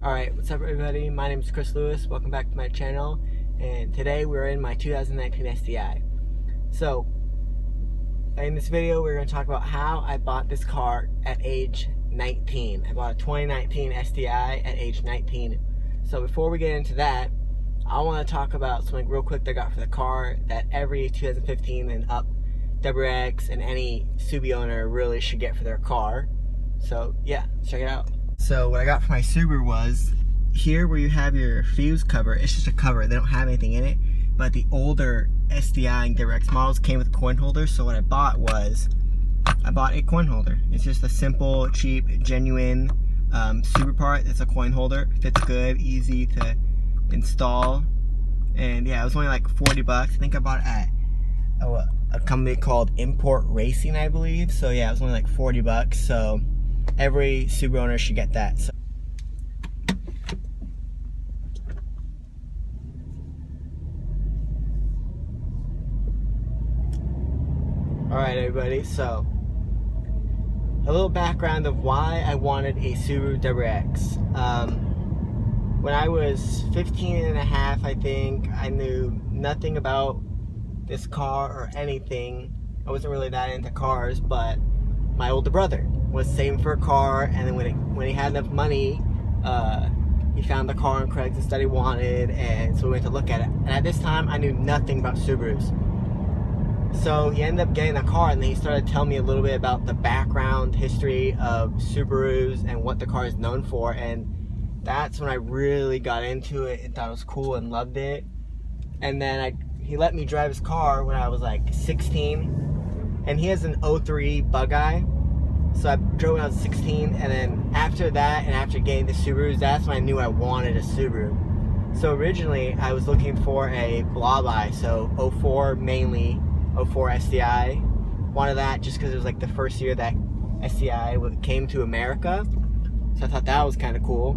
Alright, what's up everybody? My name is Chris Lewis. Welcome back to my channel. And today we're in my 2019 STI. So, in this video we're going to talk about how I bought this car at age 19. I bought a 2019 STI at age 19. So before we get into that, I want to talk about something real quick that I got for the car that every 2015 and up WX and any Subi owner really should get for their car. So yeah, check it out. So what I got for my Subaru was, here where you have your fuse cover, it's just a cover, they don't have anything in it, but the older STI and WX models came with a coin holder. So what I bought was, I bought a coin holder. It's just a simple, cheap, genuine Subaru part. It's a coin holder, fits good, easy to install, and yeah, it was only like 40 bucks. I think I bought it at a company called Import Racing, I believe. So yeah, it was only like 40 bucks. So every Subaru owner should get that. So alright everybody, so a little background of why I wanted a Subaru WX. When I was 15 and a half, I think, I knew nothing about this car or anything. I wasn't really that into cars, but my older brother was saving for a car, and then when he had enough money, he found the car on Craigslist that he wanted, and so we went to look at it. And at this time, I knew nothing about Subarus. So he ended up getting a car, and then he started telling me a little bit about the background history of Subarus and what the car is known for, and that's when I really got into it and thought it was cool and loved it. And then he let me drive his car when I was like 16, and he has an 03 Bug-Eye. So I drove when I was 16, and then after that, and after getting the Subarus, that's when I knew I wanted a Subaru. So originally, I was looking for a Blob-Eye, so 04 mainly, 04 STI. Wanted that just because it was like the first year that STI came to America. So I thought that was kind of cool.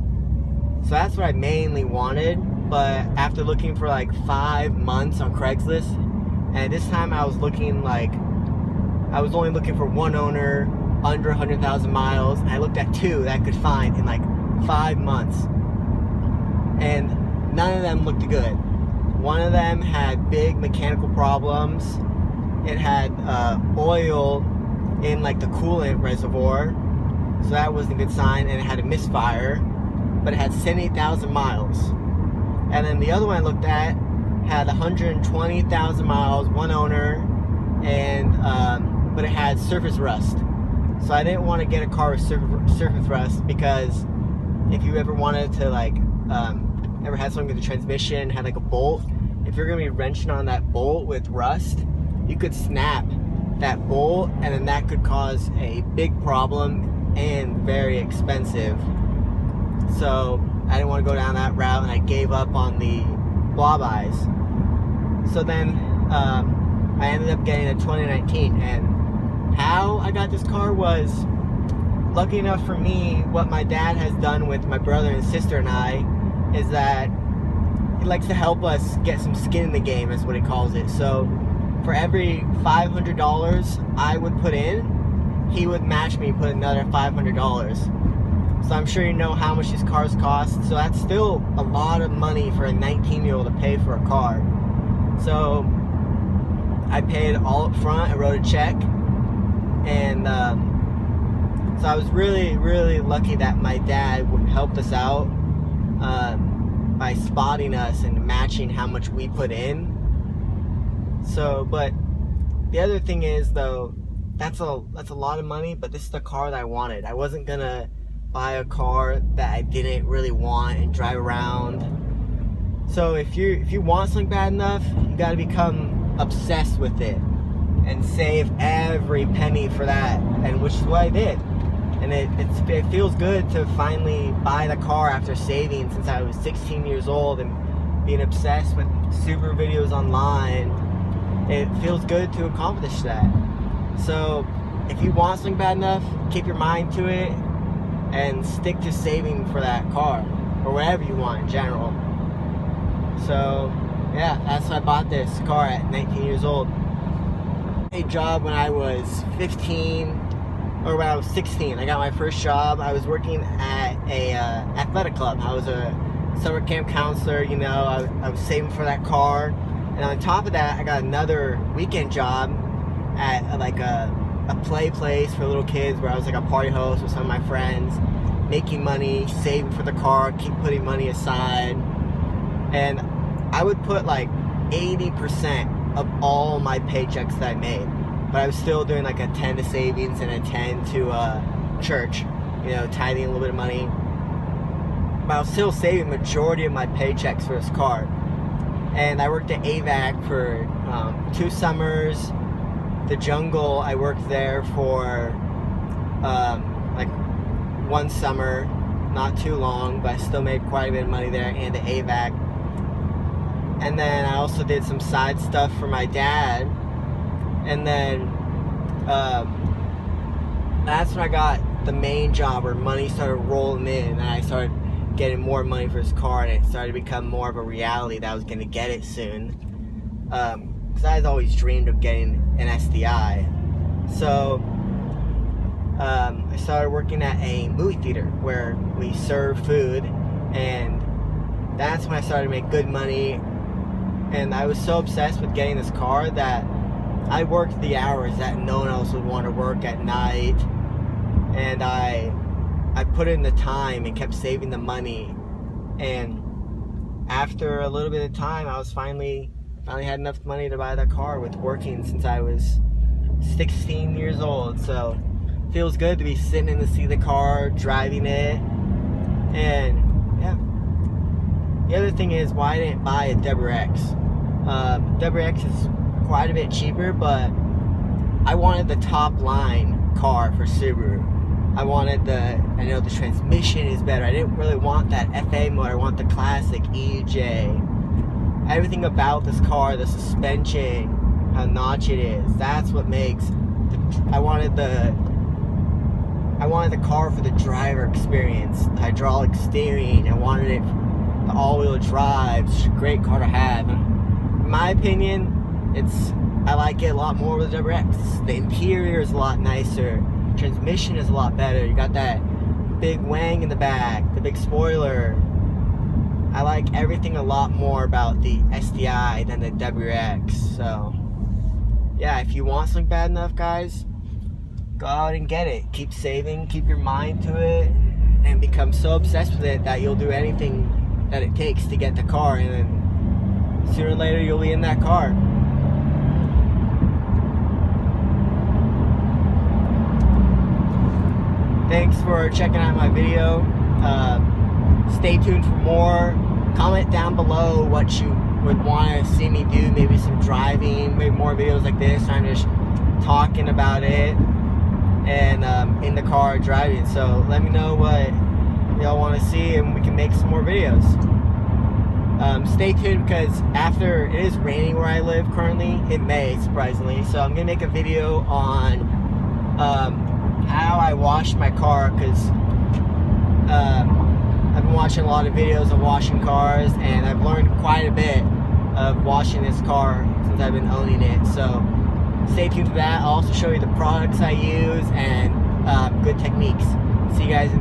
So that's what I mainly wanted, but after looking for like 5 months on Craigslist, and this time I was looking like, I was only looking for one owner, under 100,000 miles, and I looked at two that I could find in like 5 months, and none of them looked good. One of them had big mechanical problems. It had oil in like the coolant reservoir, so that wasn't a good sign, and it had a misfire, but it had 78,000 miles. And then the other one I looked at had 120,000 miles, one owner, and but it had surface rust. So I didn't want to get a car with surface rust, because if you ever wanted to like ever had something with the transmission, had like a bolt, if you're gonna be wrenching on that bolt with rust, you could snap that bolt, and then that could cause a big problem and very expensive. So I didn't want to go down that route, and I gave up on the Blob-Eyes. So then I ended up getting a 2019, and how I got this car was, lucky enough for me, what my dad has done with my brother and sister and I is that he likes to help us get some skin in the game, is what he calls it. So for every $500 I would put in, he would match me and put another $500. So I'm sure you know how much these cars cost. So that's still a lot of money for a 19-year-old to pay for a car. So I paid all up front. I wrote a check. And so I was really, really lucky that my dad helped us out by spotting us and matching how much we put in. So, but the other thing is though, that's a lot of money, but this is the car that I wanted. I wasn't gonna buy a car that I didn't really want and drive around. So if you want something bad enough, you gotta become obsessed with it and save every penny for that, and which is what I did. And it feels good to finally buy the car after saving since I was 16 years old and being obsessed with Subaru videos online. It feels good to accomplish that. So if you want something bad enough, keep your mind to it and stick to saving for that car, or whatever you want in general. So yeah, that's why I bought this car at 19 years old. A job when I was 15, or when I was 16, I got my first job. I was working at a athletic club. I was a summer camp counselor. You know, I was saving for that car, and on top of that, I got another weekend job at like a play place for little kids, where I was like a party host with some of my friends, making money, saving for the car, keep putting money aside, and I would put like 80% of all my paychecks that I made, but I was still doing like a 10 to savings and a 10 to church, you know, tithing a little bit of money. But I was still saving majority of my paychecks for this car. And I worked at AVAC for 2 summers. The Jungle, I worked there for like 1 summer, not too long, but I still made quite a bit of money there, and the AVAC. And then I also did some side stuff for my dad. And then that's when I got the main job where money started rolling in, and I started getting more money for his car, and it started to become more of a reality that I was going to get it soon. Because I had always dreamed of getting an STI. So I started working at a movie theater where we serve food, and that's when I started to make good money. And I was so obsessed with getting this car that I worked the hours that no one else would want to work at night, and I put in the time and kept saving the money. And after a little bit of time, I was finally had enough money to buy that car, with working since I was 16 years old. So it feels good to be sitting in the seat of the car, driving it. And yeah, the other thing is why I didn't buy a WRX. WRX is quite a bit cheaper, but I wanted the top line car for Subaru. I know the transmission is better. I didn't really want that FA motor. I want the classic EJ. Everything about this car, the suspension, how notch it is, that's what makes I wanted the car for the driver experience. The hydraulic steering, I wanted it the all-wheel drive. It's a great car to have. In my opinion, I like it a lot more with the WRX. The interior is a lot nicer. Transmission is a lot better. You got that big wang in the back, the big spoiler. I like everything a lot more about the STI than the WRX. So yeah, if you want something bad enough, guys, go out and get it. Keep saving, keep your mind to it, and become so obsessed with it that you'll do anything that it takes to get the car, and then sooner or later you'll be in that car. Thanks for checking out my video. Stay tuned for more. Comment down below what you would want to see me do. Maybe some driving, maybe more videos like this. I'm just talking about it and in the car driving. So let me know what y'all want to see, and we can make some more videos. Stay tuned, because after it is raining where I live currently, in May, surprisingly. So I'm gonna make a video on how I wash my car, because I've been watching a lot of videos of washing cars, and I've learned quite a bit of washing this car since I've been owning it. So stay tuned for that. I'll also show you the products I use and good techniques. See you guys in